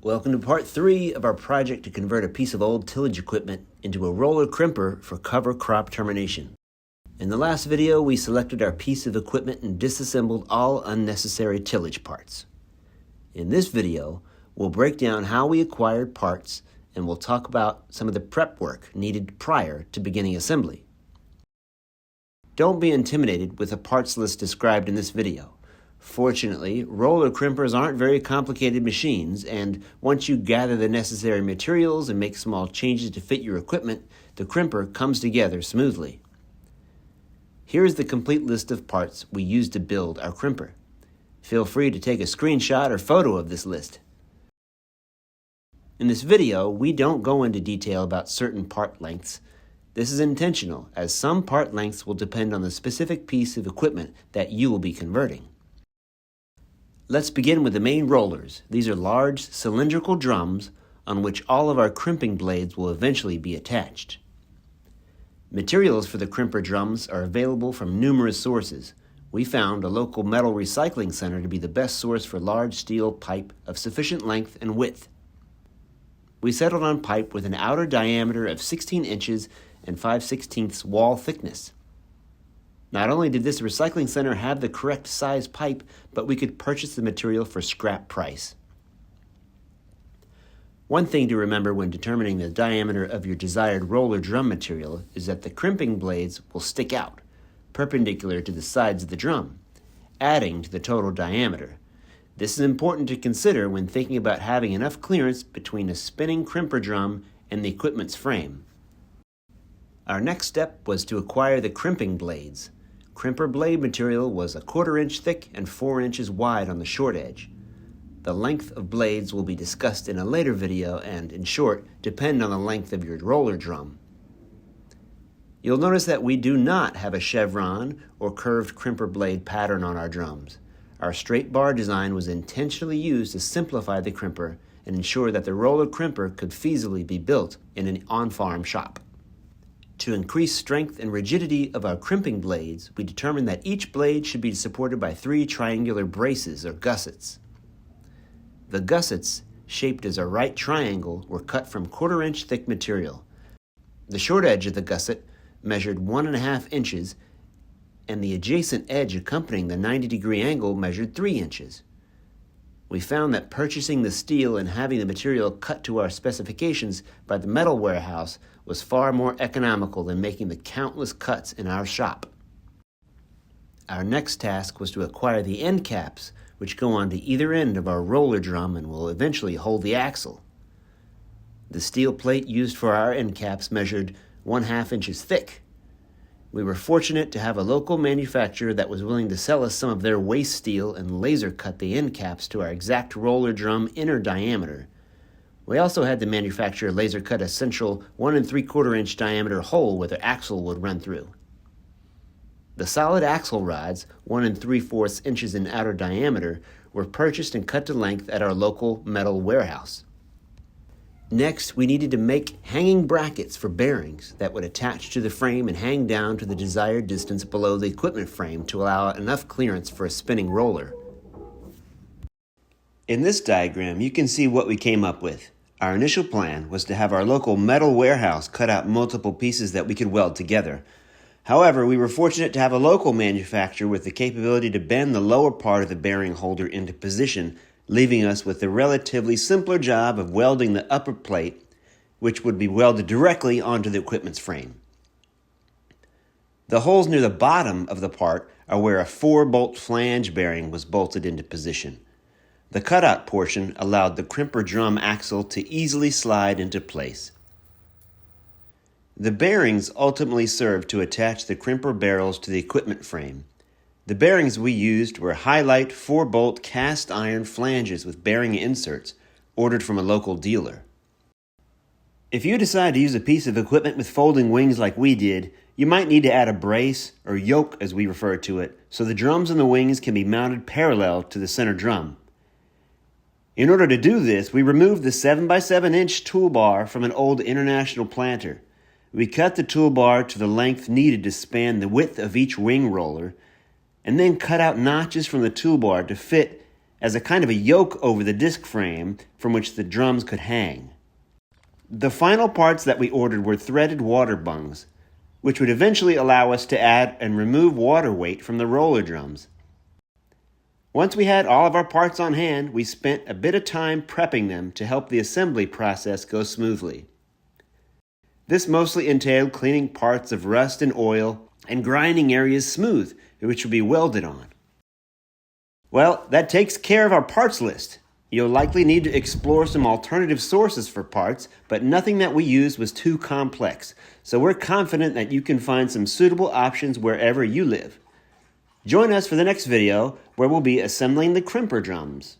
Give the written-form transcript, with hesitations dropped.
Welcome to part 3 of our project to convert a piece of old tillage equipment into a Roller-Crimper for cover crop termination. In the last video, we selected our piece of equipment and disassembled all unnecessary tillage parts. In this video, we'll break down how we acquired parts and we'll talk about some of the prep work needed prior to beginning assembly. Don't be intimidated with the parts list described in this video. Fortunately, roller crimpers aren't very complicated machines, and once you gather the necessary materials and make small changes to fit your equipment, the crimper comes together smoothly. Here's the complete list of parts we used to build our crimper. Feel free to take a screenshot or photo of this list. In this video, we don't go into detail about certain part lengths. This is intentional, as some part lengths will depend on the specific piece of equipment that you will be converting. Let's begin with the main rollers. These are large cylindrical drums on which all of our crimping blades will eventually be attached. Materials for the crimper drums are available from numerous sources. We found a local metal recycling center to be the best source for large steel pipe of sufficient length and width. We settled on pipe with an outer diameter of 16 inches and 5/16 wall thickness. Not only did this recycling center have the correct size pipe, but we could purchase the material for scrap price. One thing to remember when determining the diameter of your desired roller drum material is that the crimping blades will stick out, perpendicular to the sides of the drum, adding to the total diameter. This is important to consider when thinking about having enough clearance between a spinning crimper drum and the equipment's frame. Our next step was to acquire the crimping blades. Crimper blade material was 1/4 inch thick and 4 inches wide on the short edge. The length of blades will be discussed in a later video and, in short, depend on the length of your roller drum. You'll notice that we do not have a chevron or curved crimper blade pattern on our drums. Our straight bar design was intentionally used to simplify the crimper and ensure that the roller crimper could feasibly be built in an on-farm shop. To increase strength and rigidity of our crimping blades, we determined that each blade should be supported by 3 triangular braces or gussets. The gussets, shaped as a right triangle, were cut from 1/4 inch thick material. The short edge of the gusset measured 1.5 inches, and the adjacent edge accompanying the 90-degree angle measured 3 inches. We found that purchasing the steel and having the material cut to our specifications by the metal warehouse was far more economical than making the countless cuts in our shop. Our next task was to acquire the end caps, which go onto either end of our roller drum and will eventually hold the axle. The steel plate used for our end caps measured 1/2 inches thick. We were fortunate to have a local manufacturer that was willing to sell us some of their waste steel and laser cut the end caps to our exact roller drum inner diameter. We also had the manufacturer laser cut a central 1 3/4 inch diameter hole where the axle would run through. The solid axle rods, 1 3/4 inches in outer diameter, were purchased and cut to length at our local metal warehouse. Next, we needed to make hanging brackets for bearings that would attach to the frame and hang down to the desired distance below the equipment frame to allow enough clearance for a spinning roller. In this diagram, you can see what we came up with. Our initial plan was to have our local metal warehouse cut out multiple pieces that we could weld together. However, we were fortunate to have a local manufacturer with the capability to bend the lower part of the bearing holder into position, leaving us with the relatively simpler job of welding the upper plate, which would be welded directly onto the equipment's frame. The holes near the bottom of the part are where a 4-bolt flange bearing was bolted into position. The cutout portion allowed the crimper drum axle to easily slide into place. The bearings ultimately served to attach the crimper barrels to the equipment frame. The bearings we used were Highlight 4-bolt cast iron flanges with bearing inserts, ordered from a local dealer. If you decide to use a piece of equipment with folding wings like we did, you might need to add a brace, or yoke as we refer to it, so the drums and the wings can be mounted parallel to the center drum. In order to do this, we removed the 7x7 inch toolbar from an old International planter. We cut the toolbar to the length needed to span the width of each wing roller, and then cut out notches from the toolbar to fit as a kind of a yoke over the disc frame from which the drums could hang. The final parts that we ordered were threaded water bungs, which would eventually allow us to add and remove water weight from the roller drums. Once we had all of our parts on hand, we spent a bit of time prepping them to help the assembly process go smoothly. This mostly entailed cleaning parts of rust and oil and grinding areas smooth, which would be welded on. Well, that takes care of our parts list. You'll likely need to explore some alternative sources for parts, but nothing that we used was too complex, so we're confident that you can find some suitable options wherever you live. Join us for the next video, where we'll be assembling the Crimper drums.